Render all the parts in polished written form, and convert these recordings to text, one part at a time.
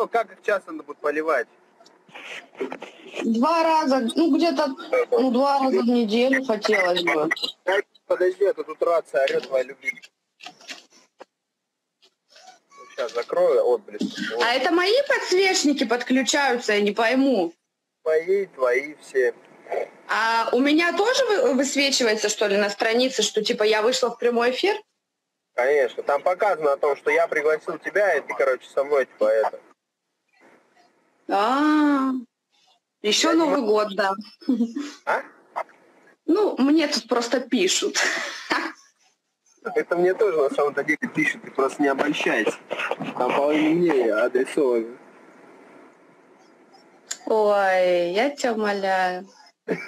как их часто надо будет поливать? 2 раза, ну где-то 2 раза в неделю хотелось бы. Подожди, а то тут рация орёт, твоя любимая. Сейчас закрою отблеск. Вот. А это мои подсвечники подключаются, я не пойму. Мои, твои, все. А у меня тоже высвечивается, что ли, на странице, что типа я вышла в прямой эфир? Конечно, там показано о том, что я пригласил тебя, и ты, короче, со мной, типа, это. Еще Я Новый год, да. А? Ну, мне тут просто пишут. Это мне тоже на самом-то деле пишут, ты просто не обольщайся. Там половина мне адресовано. Ой, я тебя умоляю. Что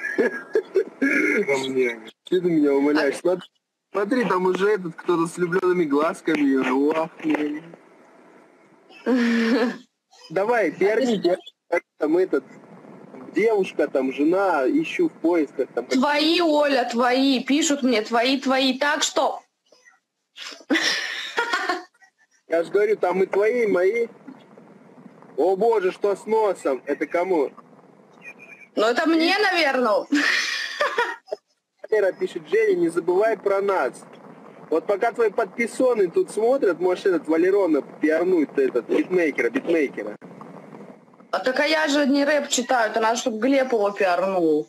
ты меня умоляешь? Смотри, там уже этот кто-то с влюбленными глазками. Давай, перни, там этот, девушка, там, жена, ищу в поисках. Там, твои, Оля, твои, пишут мне, твои, так что... Я же говорю, там и твои, и мои. О боже, что с носом? Это кому? Ну это мне, наверное. Валера пишет, Женя, не забывай про нас. Вот пока твои подписоны тут смотрят, можешь этот Валерона пиарнуть, этот битмейкера. А так а я же не рэп читаю, это надо, чтобы Глеб его пиарнул.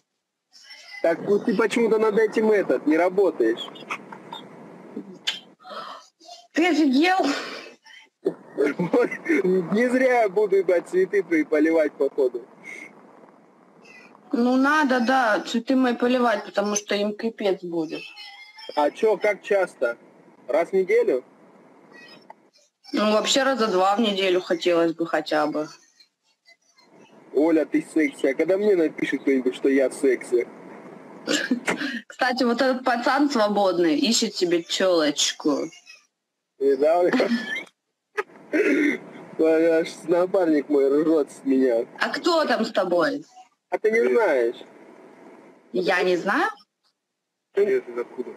Так вот ты почему-то над этим не работаешь. Ты офигел? Не зря я буду, ебать, цветы твои поливать, походу. Ну надо, да, цветы мои поливать, потому что им капец будет. А чё, как часто? Раз в неделю? Ну вообще раза 2 в неделю хотелось бы хотя бы. Оля, ты секси. А когда мне напишет кто-нибудь, что я секси? Кстати, вот этот пацан свободный ищет себе тёлочку. И да, аж напарник мой ржет с меня. А кто там с тобой? А ты не знаешь? Я не знаю.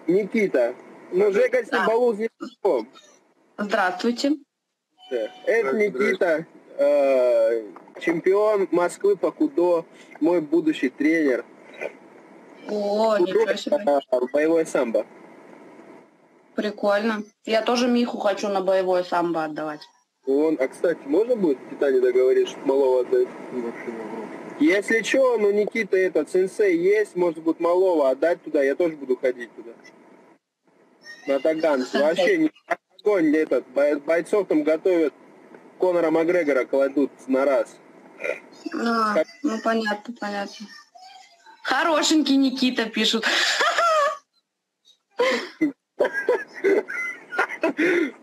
Никита. Ну, Жека с ним балу не знаком. Здравствуйте. Это Никита, чемпион Москвы по кудо, мой будущий тренер. О, ничего себе. Боевой самбо. Прикольно. Я тоже Миху хочу на боевой самбо отдавать. А кстати, можно будет в Титане договориться, чтобы малого отдать? Если что, ну Никита этот, сенсей есть, может быть малого отдать туда, я тоже буду ходить туда. На Таган. Вообще не огонь этот, бойцов там готовят, Конора Макгрегора кладут на раз. Ну понятно. Хорошенький Никита пишут.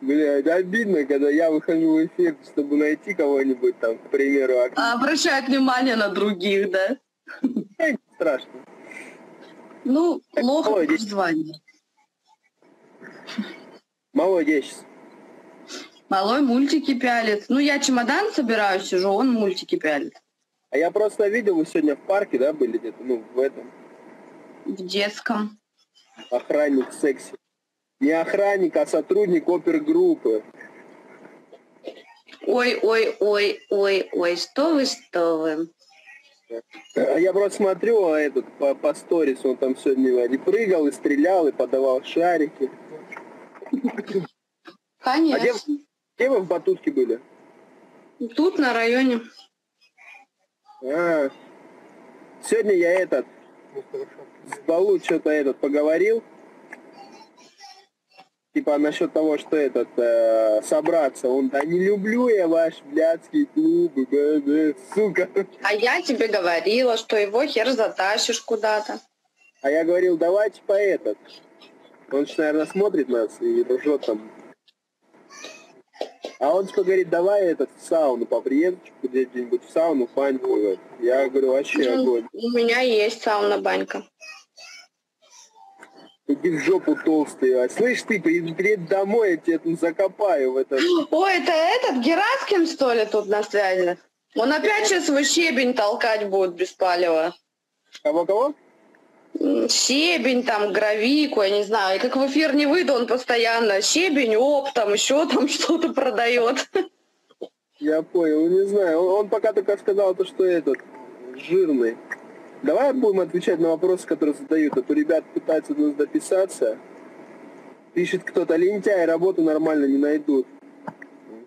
Блядь, обидно, когда я выхожу в эфир, чтобы найти кого-нибудь там, к примеру. Обращать внимание на других, да? Не страшно. Ну, лох в звании. Малой сейчас. Малой мультики пялит. Ну, я чемодан собираю, сижу, он мультики пялит. А я просто видел, вы сегодня в парке, да, были где-то, ну, в этом? В детском. Охранник секси. Не охранник, а сотрудник опергруппы. Ой, что вы. Я просто смотрю, а этот по сторису, он там сегодня и прыгал, и стрелял, и подавал шарики. Конечно. А где вы в Батутке были? Тут, на районе. Сегодня я с Балу что-то поговорил. Типа насчет того, что собраться. Он, да не люблю я ваш блядский клуб, сука. А я тебе говорила, что его хер затащишь куда-то. А я говорил, давайте Он же, наверное, смотрит нас и ржет там. А он типа говорит, давай в сауну по приезду, где-нибудь в сауну, баньку. Я говорю, вообще огонь. У меня есть сауна-банька. Иди в жопу толстый. Слышь ты, приедь домой, я тебя тут закопаю в это. Ой, это этот Гераскин, что ли, тут на связи? Он опять сейчас свой щебень толкать будет без палева. Кого? Щебень, там, гравику, я не знаю. И как в эфир не выйду, он постоянно щебень, оптом, еще там что-то продает. Я понял, не знаю. Он пока только сказал, то, что этот жирный. Давай будем отвечать на вопросы, которые задают. А то ребят пытаются до нас дописаться. Пишет кто-то, лентяй, работу нормально не найдут.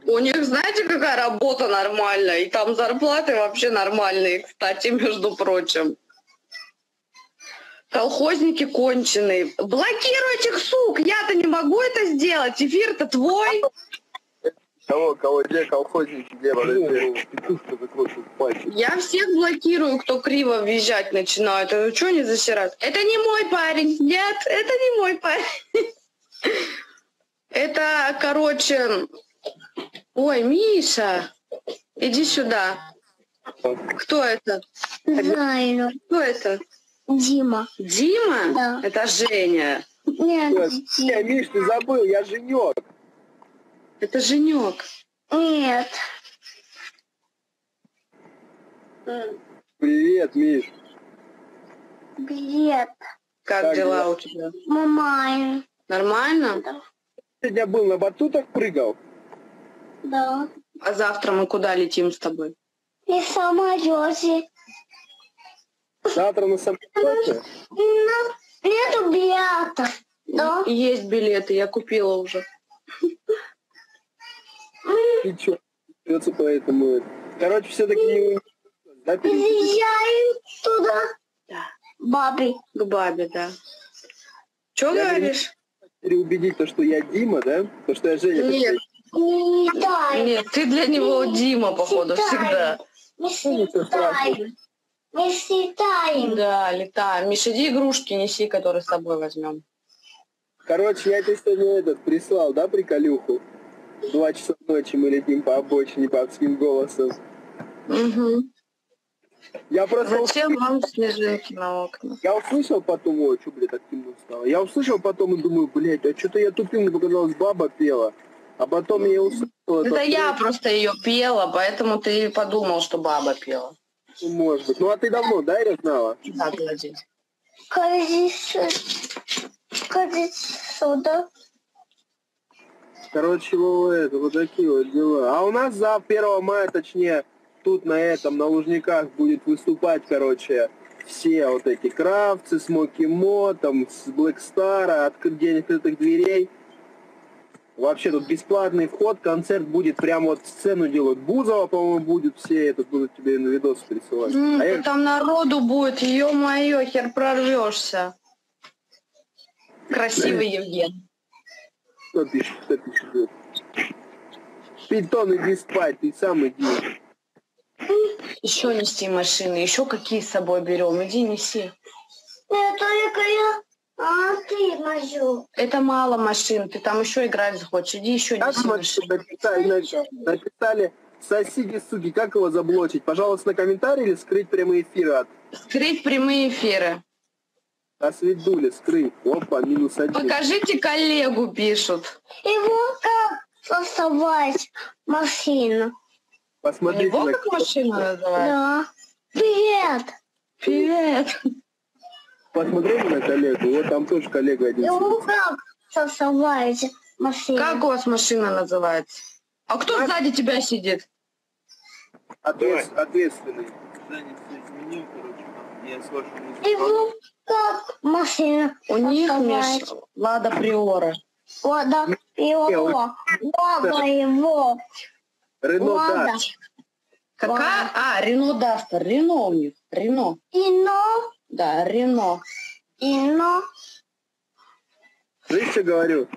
У них, знаете, какая работа нормальная? И там зарплаты вообще нормальные, кстати, между прочим. Колхозники конченые. Блокируй этих сук! Я-то не могу это сделать. Эфир-то твой. Кого, где колхозники, где Я всех блокирую, кто криво въезжать начинает. Ну что они засирают? Это не мой парень. Нет, это не мой парень. Это, короче... Ой, Миша, иди сюда. Кто это? Знаю. Кто это? Дима. Дима? Да. Это Женя. Нет, Не, Миш, ты забыл, я Женек. Это Женек. нет. Привет, Миш. Привет. Как дела у тебя? Мама. Нормально? Да. Сегодня был на батутах, прыгал. Да. А завтра мы куда летим с тобой? И в самолете. Завтра на самолете. Нету билетов. Да. Есть билеты, я купила уже. И чё? Придется поэтому... Короче, все-таки не... Да, Приезжаем туда. Да. Бабе. К бабе, да. Че Я говоришь? переубедить то, что я Дима, да? То, что я Женя. Нет, Не летай. нет, ты для него Дима, походу, всегда. Не слетаем. Не слетаем. Да, летаем. Миша, иди игрушки неси, которые с собой возьмем. Короче, я тебе сегодня прислал, да, приколюху? 2 часа ночи мы летим по обочине бабским голосом. Угу. Я просто... Зачем вам снежинки на окна? Я услышал потом, ой, что, блядь, так темно стало. Я услышал потом и думаю, блядь, а что-то я тупил, мне показалось, баба пела. А потом я услышал... Это я просто ее пела, поэтому ты подумал, что баба пела. Ну, может быть. Ну, а ты давно, да, я знала? Да, Владимир. Скажи сюда. Короче, вот такие вот дела. А у нас за 1 мая, точнее, тут на Лужниках будет выступать, короче, все вот эти кравцы, Смоки Мо, там, с Блэкстара, День открытых дверей. Вообще тут бесплатный вход, концерт будет, прям вот сцену делают. Бузова, по-моему, будет, все это будут тебе на видос присылать. Там народу будет, ё-моё, хер прорвешься. Красивый Евген. Кто пишет? Питон, иди спать, ты сам иди. Еще нести машины, еще какие с собой берем, иди неси. Нет, только я. А ты мою. Это мало машин, ты там еще играть захочешь, иди еще Как неси машины. написали соседи, суки, как его заблочить? Пожалуйста, на комментарий или скрыть прямые эфиры от... Скрыть прямые эфиры. Освидули, скрыть. Опа, -1. Покажите коллегу, пишут. Его как создавать машину? Посмотрите Его на... как машина называют? Да. Привет. Привет. Посмотрите на коллегу, вот там тоже коллега один Его сидит. как создавать машину? Как у вас машина называется? А кто сзади тебя сидит? Ответственный. Женя все изменил, короче, я слышу музыку. Его как машина? У них, создавать? Миш, Лада Приора. Лада его. Лада его. Рено Лада. Даш. Какая? А, Рено Дастер. Рено у них. Рено. Ино. Да, Рено. Ино. Слышишь, что говорю?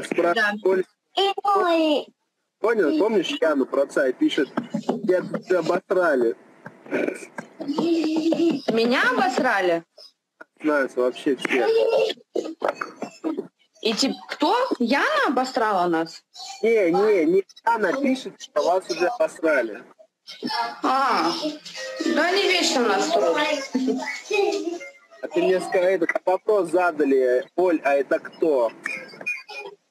Спрашиваю, Коля, Ино. понял? Помнишь Яну про отца и пишет, я тут обосрали. Меня обосрали? Нас вообще все. И кто? Яна обосрала нас? Не Яна пишет, что вас уже обосрали. А, да они вечно нас строят. А ты мне скажи, этот вопрос задали, Оль, а это кто?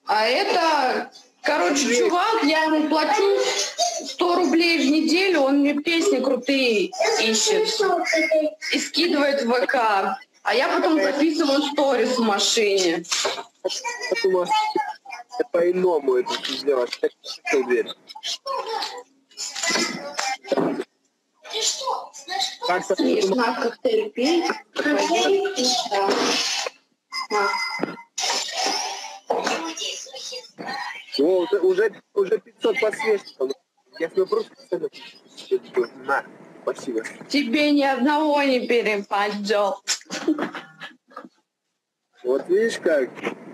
А это, короче, чувак, я ему плачу 100 рублей в неделю, он мне песни крутые ищет и скидывает в ВК. А я потом записываю сторис в машине. по-иному это сделать. Дверь. Видишь, на коктейль пей. О, уже 500 посвечников. Я просто... На, спасибо. Тебе ни одного не перепадет. Вот видишь как?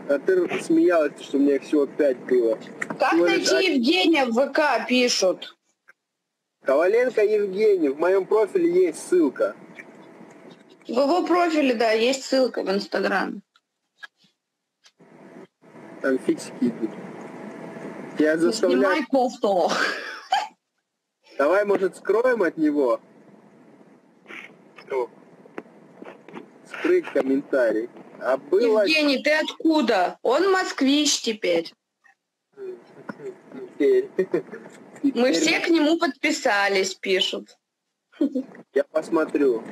А ты смеялась, что у меня всего 5 было. Как найти Евгения в ВК пишут? Коваленко Евгений. В моем профиле есть ссылка. В его профиле, да, есть ссылка в Инстаграме. Там фиксики идут. Я заставляю... Снимай кофту. Давай, может, скроем от него? Скрыть комментарий. А было... Евгений, ты откуда? Он москвич теперь. Мы все к нему подписались, пишут. Я посмотрю.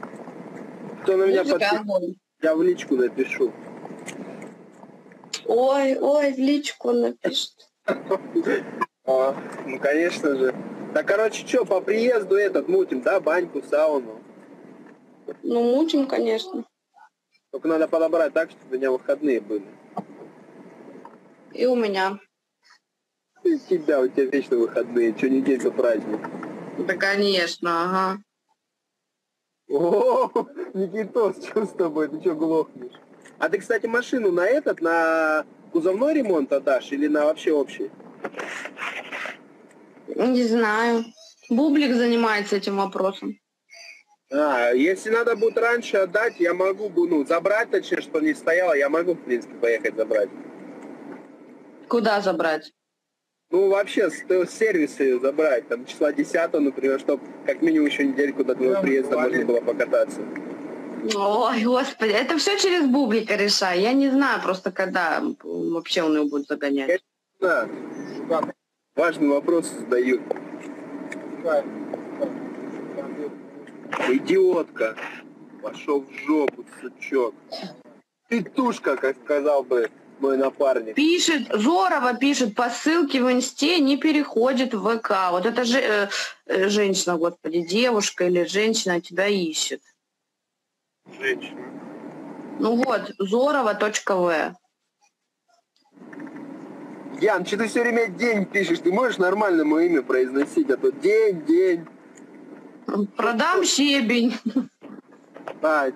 Кто на меня подписался? Я в личку напишу. Ой, в личку напишет. Ну, конечно же. Да, короче, что, по приезду мутим, да, баньку, сауну? Ну, мутим, конечно. Только надо подобрать так, чтобы у меня выходные были. И у меня. И у тебя вечно выходные, что неделю за праздник. Да, конечно, ага. О, Никитос, что с тобой? Ты что глохнешь? А ты, кстати, машину на кузовной ремонт отдашь или на вообще общий? Не знаю. Бублик занимается этим вопросом. Если надо будет раньше отдать, я могу, забрать, точнее, что не стояло, я могу, в принципе, поехать забрать. Куда забрать? Ну, вообще, с сервиса ее забрать, там, числа 10, например, чтобы как минимум еще недельку до твоего приезда можно было покататься. Ой, господи, это все через Бублика решай. Я не знаю просто, когда вообще он его будет загонять. Да, важный вопрос задают. Идиотка. Пошел в жопу, сучок. Ты тушка, как сказал бы мой напарник. Пишет, Зорова пишет, по ссылке в Инсте не переходит в ВК. Вот это же женщина, господи, девушка или женщина тебя ищет. Женщина. Ну вот, зорова.в. Ян, что ты все время день пишешь? Ты можешь нормально мое имя произносить, а то день. Продам щебень.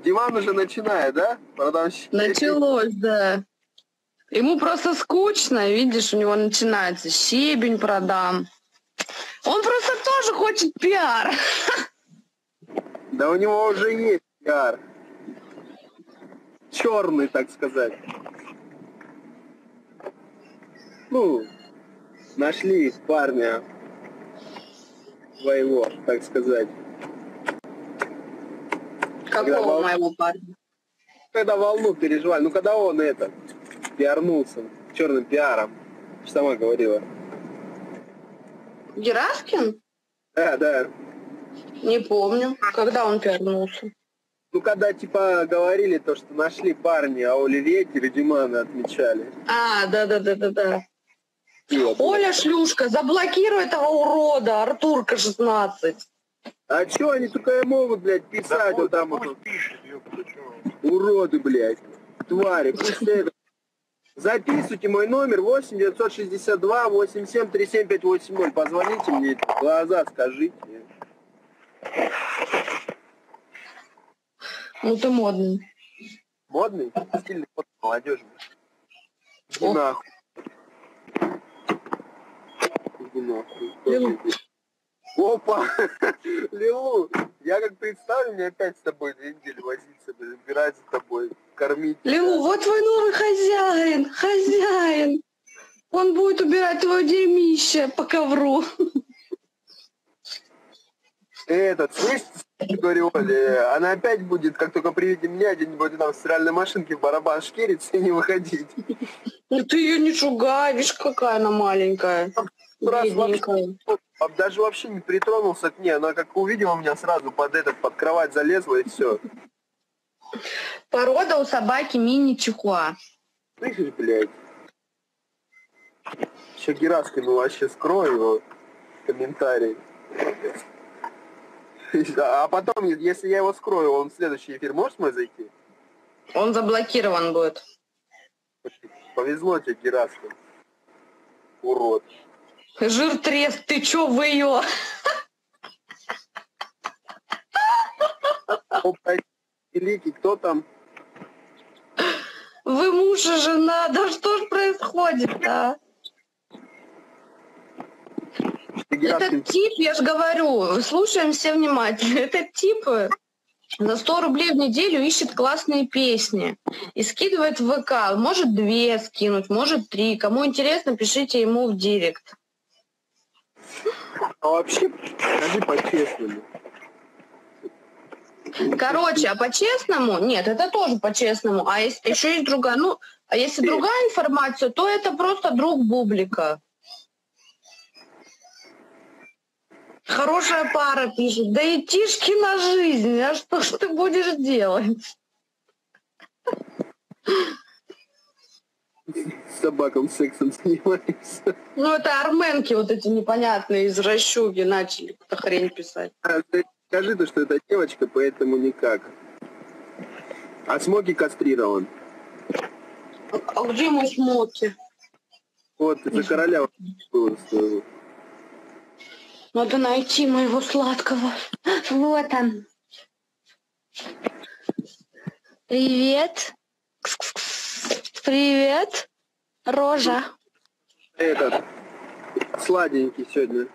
Диман уже начинает, да? Продам щебень. Началось, да. Ему просто скучно, видишь, у него начинается щебень продам. Он просто тоже хочет пиар. Да у него уже есть пиар. Черный, так сказать. Ну, нашли парня своего, так сказать. Какого моего парня? Когда волну переживали, когда он пиарнулся черным пиаром, что сама говорила. Гераскин? Да. Не помню. Когда он пиарнулся? Ну, когда, говорили то, что нашли парня, а Оливье Димана отмечали. Да. Оля шлюшка, заблокируй этого урода, Артурка 16. А чё они только и могут, блядь, писать вот там вот? Уроды, блядь, твари, пусть это... Записывайте мой номер 8 962 87 37580. Позвоните мне, в глаза скажите. Ну ты модный. Модный? Стильный код молодежи. Иди нахуй. Иди нахуй. Опа! Лилу, я как представлю, мне опять с тобой 2 недели возиться, убирать за тобой, кормить. Лилу, вот твой новый хозяин. Он будет убирать твое дерьмище по ковру. Слышь, говорю, Оля, она опять будет, как только приедет меня, где-нибудь там в стиральной машинке в барабан шкериться и не выходить. Ну ты ее не шугай, видишь, какая она маленькая. Даже вообще не притронулся к ней, она как увидела меня сразу под кровать залезла и все. Порода у собаки мини-чихуа. Слышишь, блядь? Еще Гераскину вообще скрою его комментарий. А потом, если я его скрою, он в следующий эфир может мой зайти? Он заблокирован будет. Повезло тебе, Гераскин. Урод. Жир трест, ты чё, вы ее? Великий, кто там? Вы муж и жена, да что ж происходит-то? Этот тип, я же говорю, слушаем все внимательно, этот тип за 100 рублей в неделю ищет классные песни и скидывает в ВК. Может 2 скинуть, может 3. Кому интересно, пишите ему в директ. А вообще, скажи по-честному. Короче, а по-честному? Нет, это тоже по-честному. А если, еще есть другая. Ну, а если другая информация, то это просто друг Бублика. Хорошая пара пишет. Да и тишки на жизнь. А что ж ты будешь делать? С собаком сексом занимаешься. Ну, это арменки вот эти непонятные из Рощуги начали какую-то хрень писать. Скажи то, что это девочка, поэтому никак. А Смоки кастрирован. А где мой Смоки? Вот, из-за короля было стоило. Надо найти моего сладкого. Вот он. Привет. Привет, Рожа. Этот, сладенький сегодня.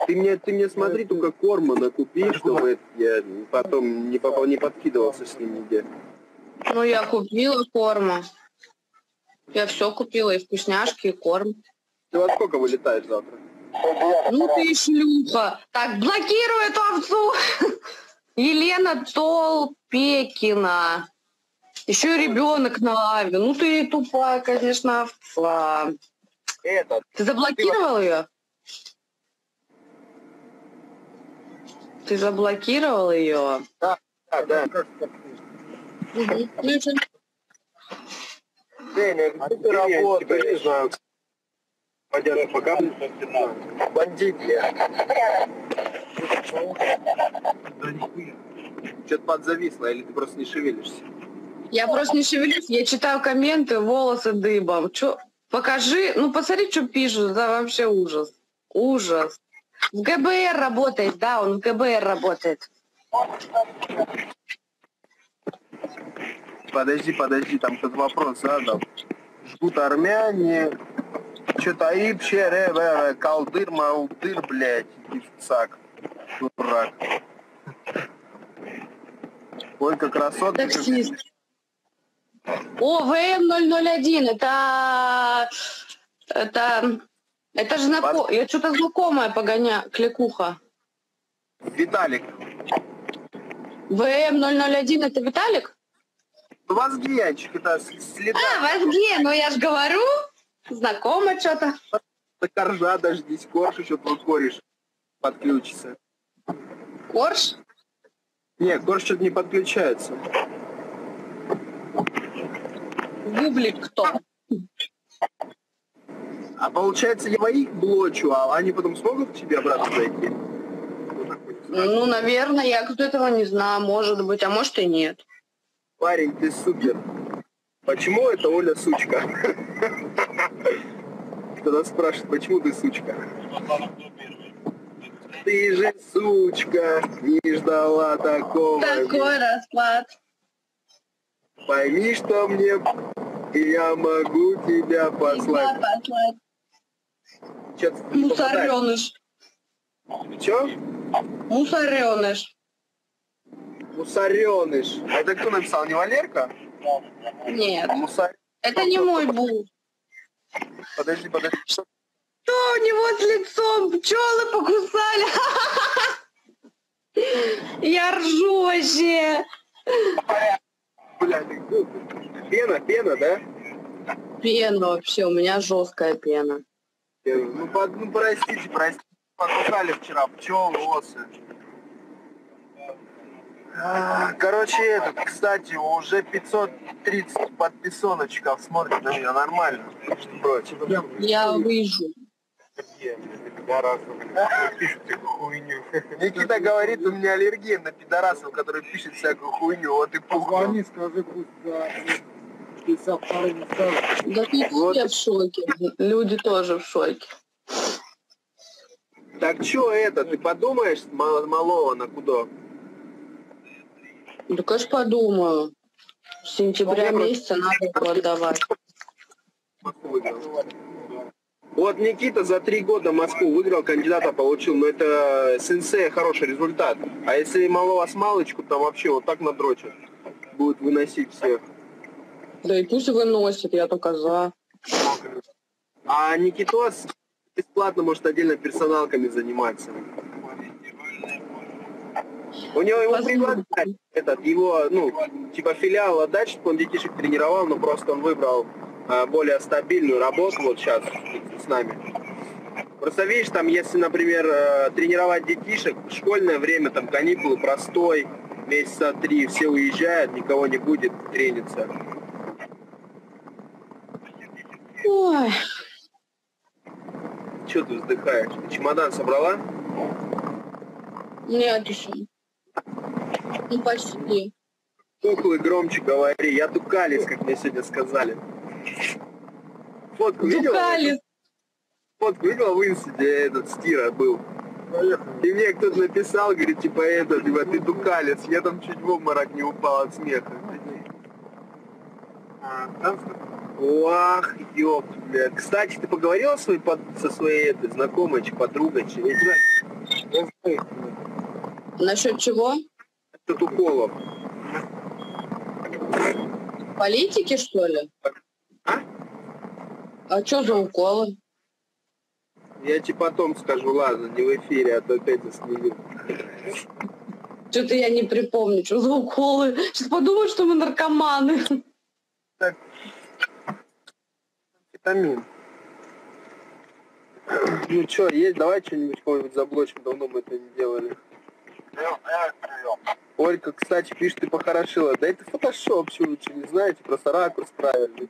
Ты мне смотри, только корма накупи, чтобы я потом не подкидывался с ним нигде. Ну, я купила корма. Я все купила, и вкусняшки, и корм. Ты во сколько вылетаешь завтра? Ну ты шлюха. Так, блокируй эту овцу. Елена Толпекина. Еще и ребенок на аве. Ну ты тупая, конечно, овца. Ты заблокировал ее? Ты заблокировал ее? Да. Женя, где ты работаешь? Не знаю. Пойдешь пока. Бандит я. Что-то подзависло, или ты просто не шевелишься? Я просто не шевелюсь, я читаю комменты, волосы дыбом. Чё? Покажи, ну посмотри, что пишут, это вообще ужас. Ужас. В ГБР работает, да, он в ГБР работает. Подожди, там кто-то вопрос задал. Жгут армяне. Что-то ипче, калдыр, маудыр, блядь, певцак. Дурак. Сколько красот. Таксист. О, ВМ-001, это же знакомая, я что-то знакомая погоняю, кликуха. Виталик. ВМ-001, это Виталик? Вазгиянчик, это следа. А, Вазге, ну я же говорю, знакомо что-то. На коржа дождись, корж еще твой кореш подключится. Корж? Не, корж что-то не подключается. Бублик кто? А получается, я их блочу, а они потом смогут к тебе обратно зайти? Ну, наверное, я кто этого не знаю, может быть, а может и нет. Парень, ты супер. Почему это Оля сучка? Кто-то спрашивает, почему ты сучка? Ты же сучка, не ждала такого. Такой расклад. Пойми, что мне, и я могу тебя послать. Мусореныш. Чё? Мусореныш. Мусореныш. А это кто написал, не Валерка? Нет. Мусор... Это не мой бул. Подожди. Что у него с лицом? Пчелы покусали. Я ржу вообще. Бля, пена, да? Пена вообще, у меня жесткая пена. Ну простите, покусали вчера пчелы, осы. Короче, этот, кстати, уже 530 подписоночков смотрит на меня нормально. Что против? Я выйду. Пишут всякую хуйню. Никита говорит, у меня аллергия на пидорасов, которые пишут всякую хуйню. Вот и Позвони, скажи, пусть за 52 не ставят. Да тут Вот. все в шоке. Люди тоже в шоке. Так что это, ты подумаешь малого на куда? Да, конечно, подумаю. С сентября месяца надо его отдавать. Вот Никита за 3 года Москву выиграл, кандидата получил, но это сенсей хороший результат. А если малого с малочку, там вообще вот так надрочат. Будет выносить всех. Да и пусть выносит, я только за. А Никитос бесплатно может отдельно персоналками заниматься. У него его предлагают, его, ну, типа филиал отдать, чтобы он детишек тренировал, но просто он выбрал более стабильную работу вот сейчас с нами. Просто видишь, там, если, например, тренировать детишек, в школьное время, там, каникулы, простой, месяца 3, все уезжают, никого не будет трениться. Ой. Че ты вздыхаешь? Ты чемодан собрала? Нет еще. Ну, почти. Куклы громче говори. Я Дукалис, как мне сегодня сказали. Фотку видела? Дукалис. Фотку видела в инсте, где этот Стира был? И мне кто-то написал, говорит, типа, ты Дукалис. Я там чуть в обморок не упал от смеха. Ох, ёп, блядь. Кстати, ты поговорила со своей знакомой, подругой? Насчет чего? Насчет уколов. Политики, что ли? А что за уколы? Я тебе потом скажу, ладно, не в эфире, а то опять засмею. Что-то я не припомню, что за уколы. Сейчас подумают, что мы наркоманы. Так. Витамин. Ну что, есть? Давай что-нибудь кого-нибудь заблочим. Давно мы это не делали. Ольга, кстати, пишет, ты похорошила. Да это фотошоп, что лучше не знаете, просто ракурс правильный.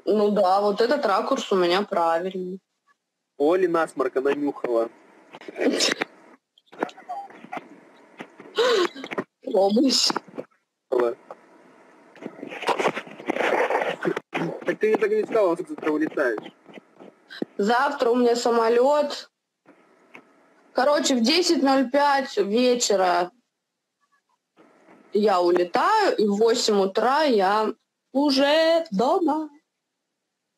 Ну да, вот этот ракурс у меня правильный. Оли насморка нанюхала. Помощь. Так ты мне так и не сказала, как завтра улетаешь. Завтра у меня самолет. Короче, в 10:05 вечера я улетаю, и в 8 утра я уже дома.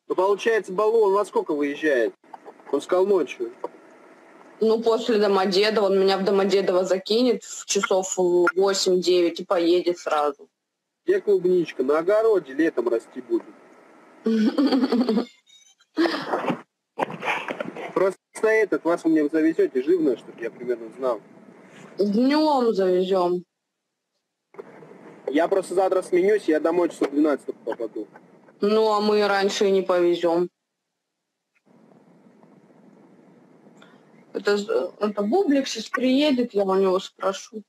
Ну, получается, Балу, он во сколько выезжает? Он сказал ночью. Ну, после Домодедова, он меня в Домодедово закинет в часов 8-9 и поедет сразу. Где клубничка? На огороде летом расти будет. Просто вас вы мне завезете живное, чтобы я примерно знал. Днем завезем. Я просто завтра сменюсь, я домой часов 12 попаду. Ну, а мы раньше и не повезем. Это Бублик сейчас приедет, я у него спрошу.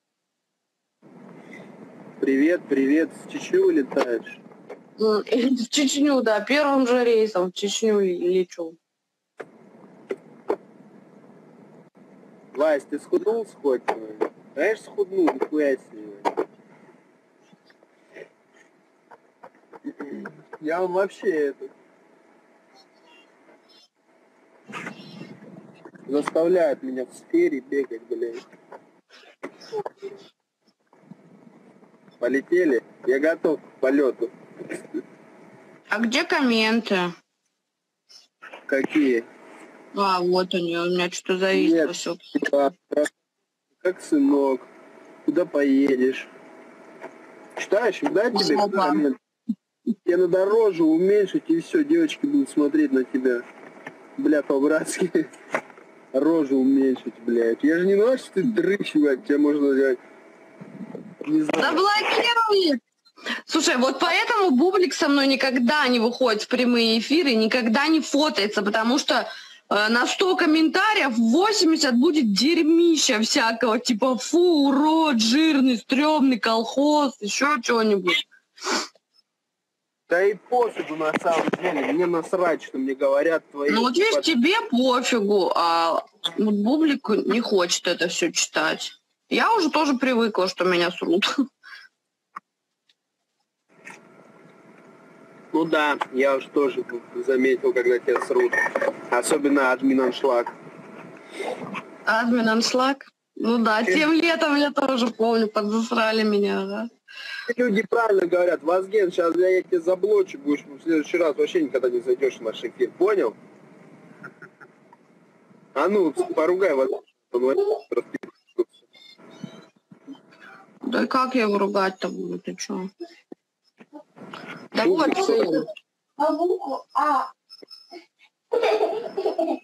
Привет, привет. В Чечню улетаешь? В Чечню, да, первым же рейсом в Чечню лечу. Вась, ты схуднул хоть? Знаешь, схуднул, нихуя себе. Я вам вообще заставляет меня в сфере бегать, блядь. Полетели? Я готов к полету. А где комменты? Какие? А, вот они, у меня что-то зависло все. Как сынок? Куда поедешь? Читаешь? Да, тебе? Я надо рожу уменьшить, и все, девочки будут смотреть на тебя. Бля, по-братски. Рожу уменьшить, блядь. Я же не знаю, что ты дрыщ, блядь, тебя можно делать. Не знаю. Заблокируй! Слушай, вот поэтому Бублик со мной никогда не выходит в прямые эфиры, никогда не фотается, потому что на 100 комментариев 80 будет дерьмища всякого, типа фу, урод, жирный, стрёмный колхоз, еще что-нибудь. Да и пофигу на самом деле, мне насрать, что мне говорят твои... Ну вот видишь, тебе пофигу, а вот Бублик не хочет это все читать. Я уже тоже привыкла, что меня срут. Ну да, я уж тоже заметил, когда тебя срут. Особенно админ аншлаг. Админ аншлаг? Ну да, тем летом я тоже помню, подзасрали меня, да. Люди правильно говорят, Вазген, сейчас я тебя заблочу, будешь в следующий раз вообще никогда не зайдешь в наш эфир, понял? А ну, поругай Вазген. Да и как я его ругать-то буду, ты чё? Да вот сын.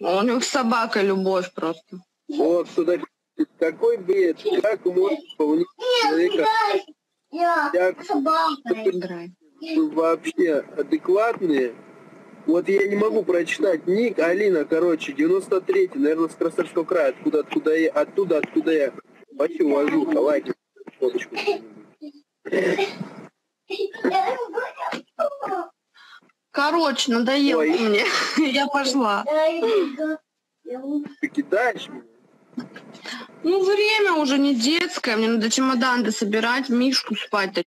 У них с собакой любовь просто. Вот туда, какой бред, как может исполнить человека вообще адекватные. Вот я не могу прочитать ник, Алина, короче, 93-й, наверное, с Красноярского края, откуда я. Вообще уважуха, лайки, фоточку. Короче, надоело мне. Я пошла. Ты кидаешь меня? Ну, время уже не детское. Мне надо чемодан дособирать, Мишку спать.